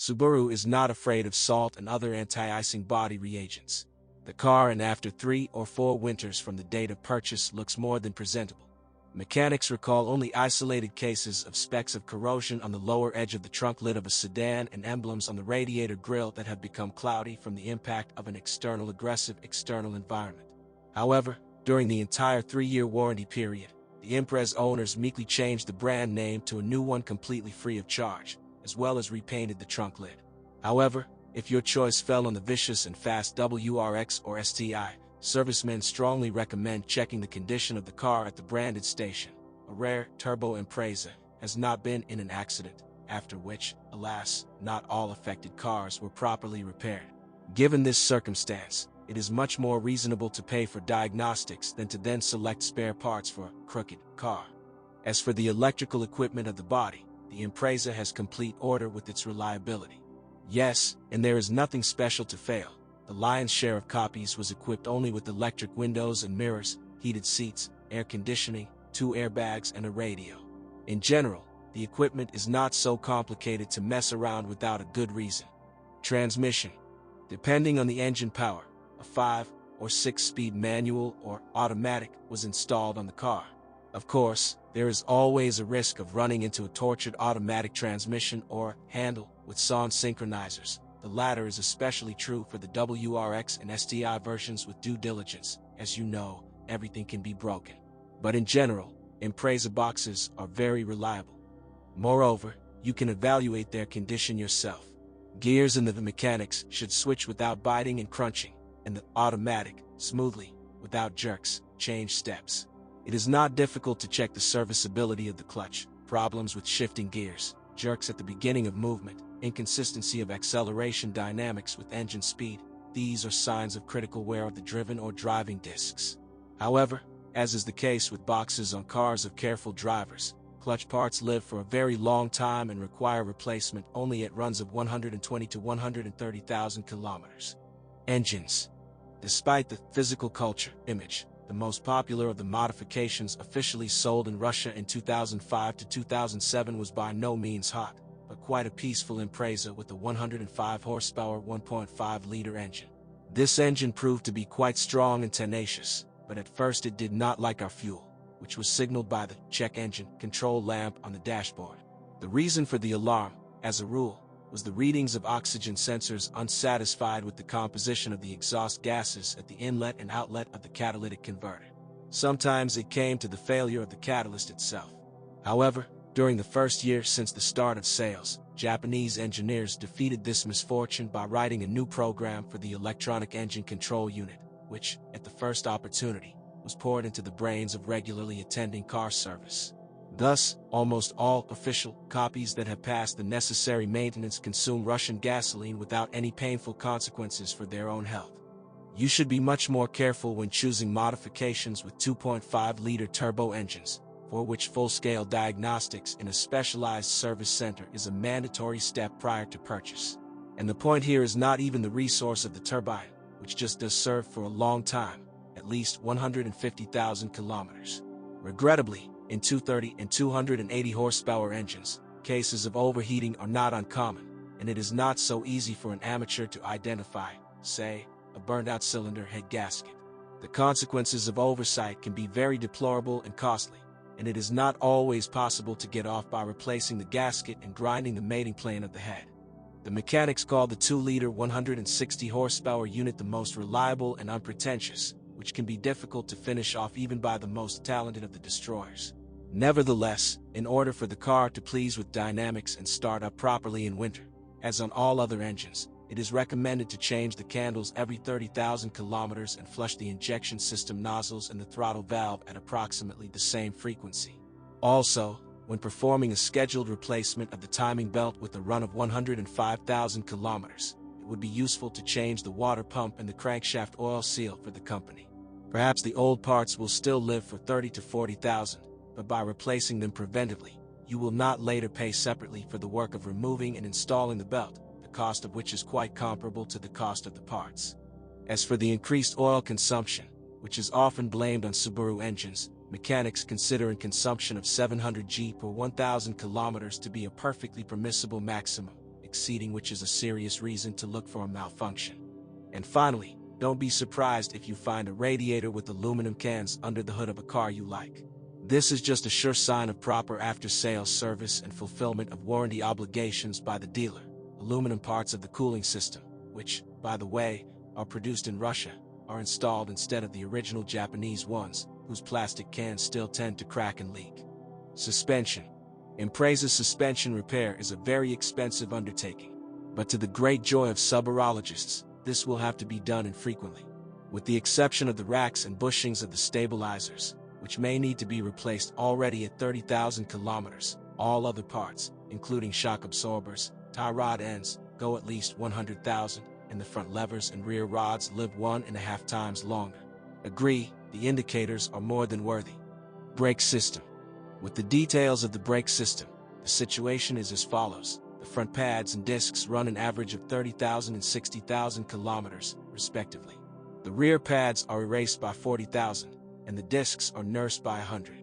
Subaru is not afraid of salt and other anti-icing body reagents. The car, and after 3 or 4 winters from the date of purchase, looks more than presentable. Mechanics recall only isolated cases of specks of corrosion on the lower edge of the trunk lid of a sedan and emblems on the radiator grille that have become cloudy from the impact of an aggressive external environment. However, during the entire 3-year warranty period, the Impreza owners meekly changed the brand name to a new one completely free of charge, as well as repainted the trunk lid. However, if your choice fell on the vicious and fast WRX or STI, servicemen strongly recommend checking the condition of the car at the branded station. A rare Turbo Impreza has not been in an accident, after which, alas, not all affected cars were properly repaired. Given this circumstance, it is much more reasonable to pay for diagnostics than to then select spare parts for a crooked car. As for the electrical equipment of the body, the Impreza has complete order with its reliability. Yes, and there is nothing special to fail. The lion's share of copies was equipped only with electric windows and mirrors, heated seats, air conditioning, 2 airbags, and a radio. In general, the equipment is not so complicated to mess around without a good reason. Transmission. Depending on the engine power, a 5 or 6-speed manual or automatic was installed on the car. Of course, there is always a risk of running into a tortured automatic transmission or handle with sound synchronizers. The latter is especially true for the WRX and STI versions with due diligence. As you know, everything can be broken. But in general, Impreza boxes are very reliable. Moreover, you can evaluate their condition yourself. Gears in the mechanics should switch without biting and crunching, and the automatic, smoothly, without jerks, change steps. It is not difficult to check the serviceability of the clutch, problems with shifting gears, jerks at the beginning of movement, inconsistency of acceleration dynamics with engine speed. These are signs of critical wear of the driven or driving discs. However, as is the case with boxes on cars of careful drivers, clutch parts live for a very long time and require replacement only at runs of 120 to 130,000 kilometers. Engines. Despite the physical culture image, the most popular of the modifications officially sold in Russia in 2005 to 2007 was by no means hot, but quite a peaceful Impreza with a 105 horsepower 1.5-liter engine. This engine proved to be quite strong and tenacious, but at first it did not like our fuel, which was signaled by the check engine control lamp on the dashboard. The reason for the alarm, as a rule, was the readings of oxygen sensors unsatisfied with the composition of the exhaust gases at the inlet and outlet of the catalytic converter. Sometimes it came to the failure of the catalyst itself. However, during the first year since the start of sales, Japanese engineers defeated this misfortune by writing a new program for the electronic engine control unit, which, at the first opportunity, was poured into the brains of regularly attending car service. Thus, almost all official copies that have passed the necessary maintenance consume Russian gasoline without any painful consequences for their own health. You should be much more careful when choosing modifications with 2.5-liter turbo engines, for which full-scale diagnostics in a specialized service center is a mandatory step prior to purchase. And the point here is not even the resource of the turbine, which just does serve for a long time, at least 150,000 kilometers. Regrettably, in 230 and 280 horsepower engines, cases of overheating are not uncommon, and it is not so easy for an amateur to identify, say, a burned-out cylinder head gasket. The consequences of oversight can be very deplorable and costly, and it is not always possible to get off by replacing the gasket and grinding the mating plane of the head. The mechanics call the 2-liter 160 horsepower unit the most reliable and unpretentious, which can be difficult to finish off even by the most talented of the destroyers. Nevertheless, in order for the car to please with dynamics and start up properly in winter, as on all other engines, it is recommended to change the candles every 30,000 kilometers and flush the injection system nozzles and the throttle valve at approximately the same frequency. Also, when performing a scheduled replacement of the timing belt with a run of 105,000 kilometers, it would be useful to change the water pump and the crankshaft oil seal for the company. Perhaps the old parts will still live for 30 to 40,000, but by replacing them preventively, you will not later pay separately for the work of removing and installing the belt, the cost of which is quite comparable to the cost of the parts. As for the increased oil consumption, which is often blamed on Subaru engines, mechanics consider a consumption of 700 g per 1,000 kilometers to be a perfectly permissible maximum, exceeding, which is a serious reason to look for a malfunction. And finally, don't be surprised if you find a radiator with aluminum cans under the hood of a car you like. This is just a sure sign of proper after-sales service and fulfillment of warranty obligations by the dealer. Aluminum parts of the cooling system, which, by the way, are produced in Russia, are installed instead of the original Japanese ones, whose plastic cans still tend to crack and leak. Suspension. Impreza's suspension repair is a very expensive undertaking, but to the great joy of Subarologists, this will have to be done infrequently. With the exception of the racks and bushings of the stabilizers, which may need to be replaced already at 30,000 kilometers, all other parts, including shock absorbers, tie rod ends, go at least 100,000, and the front levers and rear rods live 1.5 times longer. Agree, the indicators are more than worthy. Brake system. With the details of the brake system, the situation is as follows. The front pads and discs run an average of 30,000 and 60,000 kilometers, respectively. The rear pads are erased by 40,000, and the discs are nursed by 100.